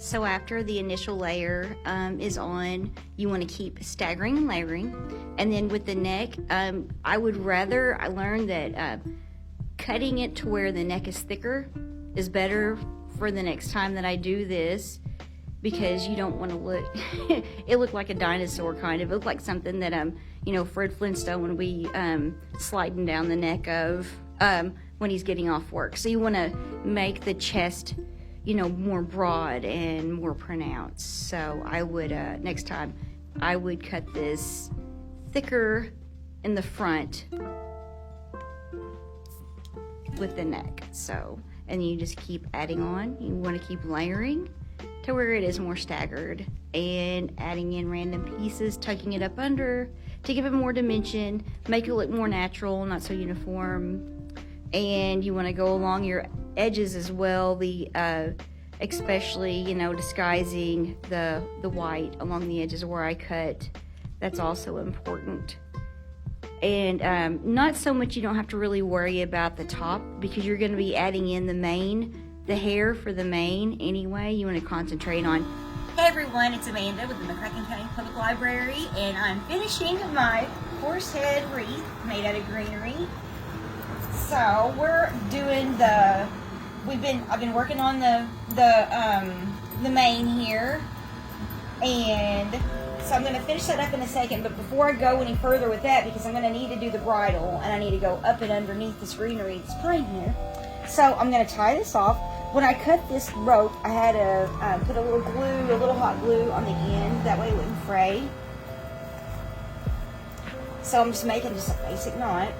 So after the initial layer is on, you want to keep staggering and layering. And then with the neck, I learned that cutting it to where the neck is thicker is better for the next time that I do this, because you don't want to look, it looked like a dinosaur kind of. It looked like something that, Fred Flintstone would be sliding down the neck of when he's getting off work. So you want to make the chest, more broad and more pronounced. So I would, next time, I would cut this thicker in the front with the neck. So, and you just keep adding on. You want to keep layering to where it is more staggered and adding in random pieces, tucking it up under to give it more dimension, make it look more natural, not so uniform. And you want to go along your edges as well, especially disguising the white along the edges where I cut. That's also important. And not so much, you don't have to really worry about the top, because you're going to be adding in the hair for the mane anyway. You want to concentrate on. Hey everyone, it's Amanda with the McCracken County Public Library, and I'm finishing my Horsehead wreath made out of greenery. So we're doing I've been working on the mane here, and so I'm going to finish that up in a second. But before I go any further with that, because I'm going to need to do the bridle, and I need to go up and underneath this greenery that's behind here. So I'm going to tie this off. When I cut this rope, I had to put a little hot glue on the end, that way it wouldn't fray. So I'm just making just a basic knot.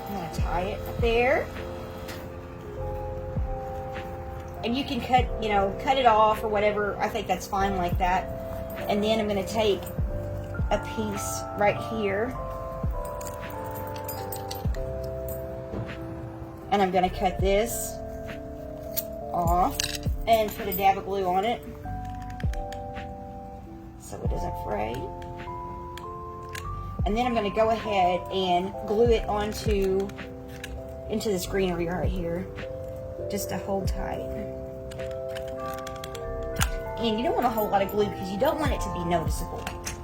I'm going to tie it there. And you can cut it off or whatever. I think that's fine like that. And then I'm going to take a piece right here, and I'm going to cut this off and put a dab of glue on it so it doesn't fray. And then I'm going to go ahead and glue it into this greenery right here, just to hold tight. And you don't want a whole lot of glue, because you don't want it to be noticeable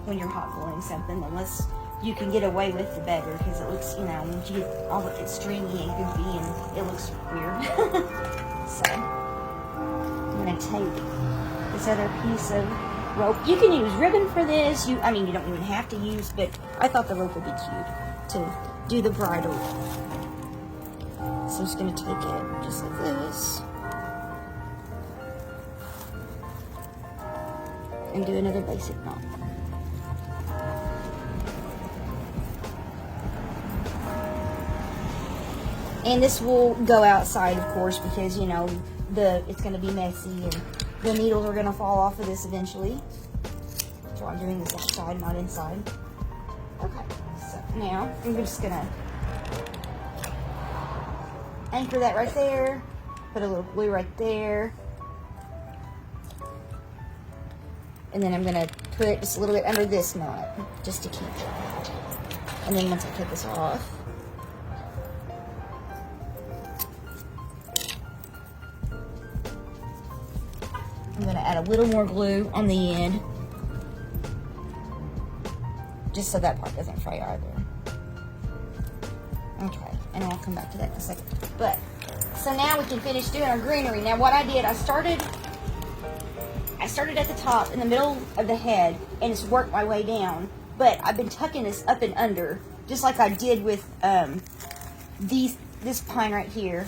when you're hot gluing something, unless you can get away with the better, because it looks, once you get all of it stringy and goofy, and it looks weird. So I'm going to take this other piece of rope. You can use ribbon for this. You don't even have to use, but I thought the rope would be cute to do the bridle. So I'm just going to take it just like this and do another basic knot. And this will go outside, of course, because it's going to be messy and the needles are going to fall off of this eventually. So I'm doing this outside, not inside. Okay, so now I'm just going to anchor that right there, put a little glue right there, and then I'm going to put just a little bit under this knot just to keep it. And then once I cut this off, I'm going to add a little more glue on the end, just so that part doesn't fray either. Okay, and I'll come back to that in a second. But, so now we can finish doing our greenery. Now what I did, I started at the top in the middle of the head and just worked my way down. But I've been tucking this up and under, just like I did with this pine right here.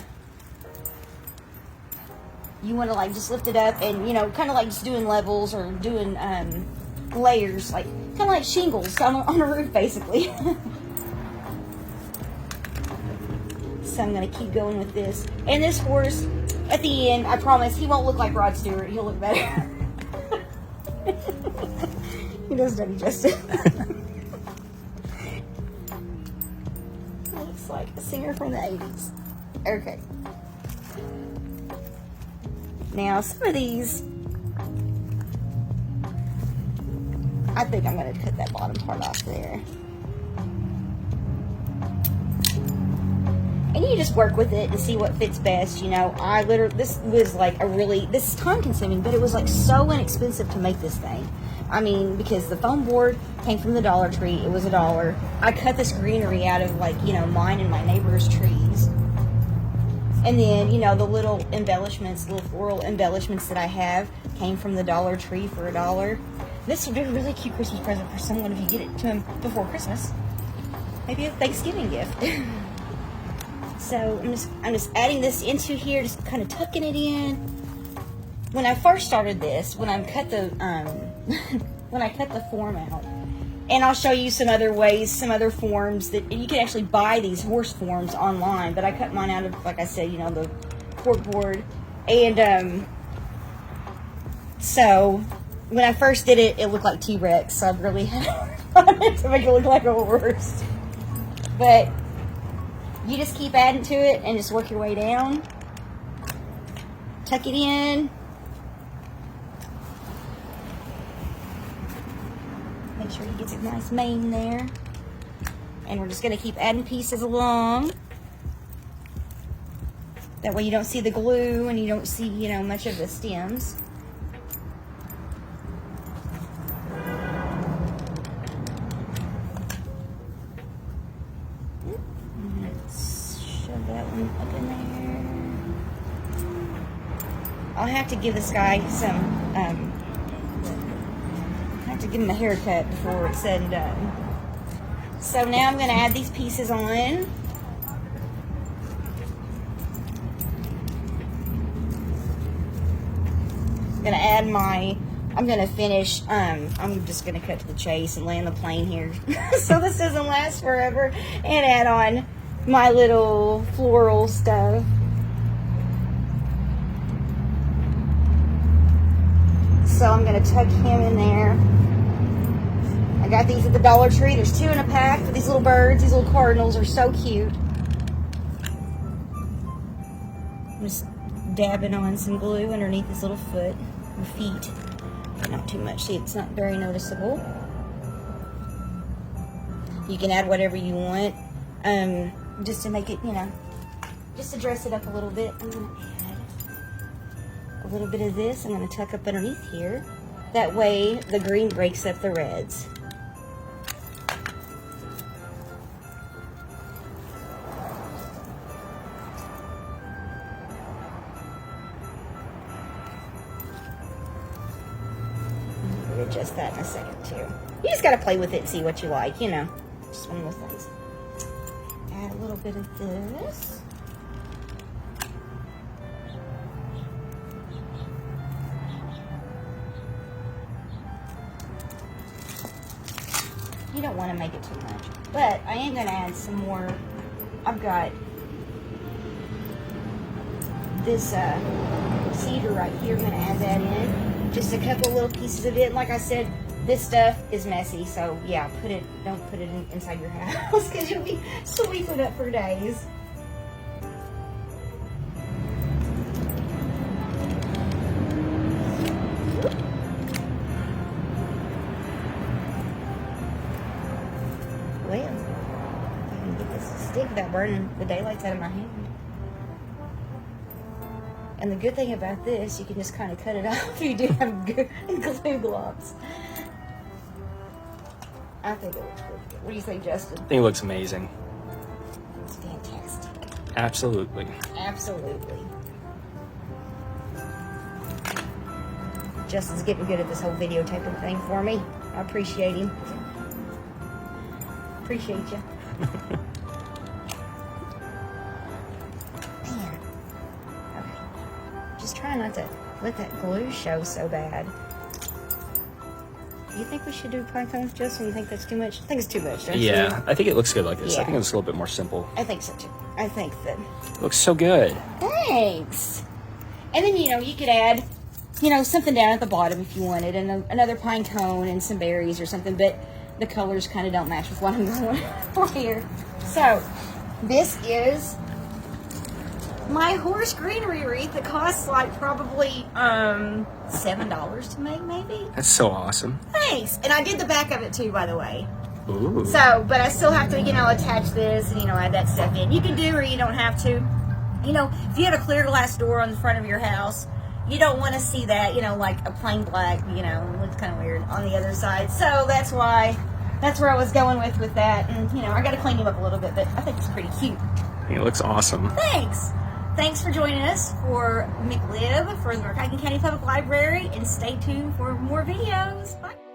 You want to just lift it up and, kind of like just doing levels or doing layers, kind of like shingles on a roof, basically. So I'm going to keep going with this. And this horse, at the end, I promise, he won't look like Rod Stewart. He'll look better. He doesn't do justice. Looks like a singer from the 80s. Okay. Now, some of these, I think I'm going to cut that bottom part off there. And you just work with it and see what fits best. You know, I literally, this was like this is time consuming, but it was like so inexpensive to make this thing. I mean, because the foam board came from the Dollar Tree. It was $1. I cut this greenery out of, like, you know, mine and my neighbor's trees. And then, you know, the little embellishments, little floral embellishments that I have came from the Dollar Tree for $1. This would be a really cute Christmas present for someone if you get it to them before Christmas. Maybe a Thanksgiving gift. So I'm just adding this into here, just kind of tucking it in. When I first started this, when I cut the when I cut the form out, and I'll show you some other ways, some other forms that you can actually buy these horse forms online. But I cut mine out of, like I said, you know, the corkboard. And so when I first did it, it looked like T-Rex. So I really had to make it look like a horse. But you just keep adding to it and just work your way down. Tuck it in. Make sure he gets a nice mane there. And we're just going to keep adding pieces along. That way you don't see the glue and you don't see, you know, much of the stems. Let's shove that one up in there. I'll have to give this guy some, to give him a haircut before it's said and done. So now I'm going to add these pieces on. I'm going to add I'm going to finish, I'm just going to cut to the chase and land the plane here so this doesn't last forever, and add on my little floral stuff. So I'm going to tuck him in there. I got these at the Dollar Tree. There's 2 in a pack for these little birds. These little cardinals are so cute. I'm just dabbing on some glue underneath his little foot or feet. But not too much. See, it's not very noticeable. You can add whatever you want, just to make it, you know, just to dress it up a little bit. I'm going to add a little bit of this. I'm going to tuck up underneath here. That way the green breaks up the reds. Adjust that in a second too. You just got to play with it and see what you like, you know. Just one of those things. Add a little bit of this. You don't want to make it too much, but I am going to add some more. I've got this cedar right here. I'm going to add that in. Just a couple little pieces of it. And like I said, this stuff is messy, so yeah, don't put it inside your house because you'll be sweeping up for days. Well, if I can get this to stick without burning the daylights out of my hand. And the good thing about this, you can just kind of cut it off if you do have glue globs. I think it looks pretty good. What do you think, Justin? I think it looks amazing. It's fantastic. Absolutely. Absolutely. Justin's getting good at this whole videotaping thing for me. I appreciate him. Appreciate you. Try not to let that glue show so bad. Do you think we should do pine cones, Justin? You think that's too much? I think it's too much, don't you? Yeah, I think it looks good like this. Yeah. I think it's a little bit more simple. I think so too. I think that. It looks so good. Thanks. And then, you know, you could add, you know, something down at the bottom if you wanted, and another pine cone and some berries or something, but the colors kind of don't match with what I'm going for here. So, this is my horse greenery wreath that costs like probably $7 to make, maybe. That's so awesome. Thanks. And I did the back of it too, by the way. Ooh. So, but I still have to, attach this and, add that stuff in. You can do or you don't have to. If you have a clear glass door on the front of your house, you don't want to see that, like a plain black, it looks kind of weird on the other side. So that's where I was going with that. And, I got to clean him up a little bit, but I think it's pretty cute. It looks awesome. Thanks. Thanks for joining us for McLib for the Mercado County Public Library, and stay tuned for more videos. Bye.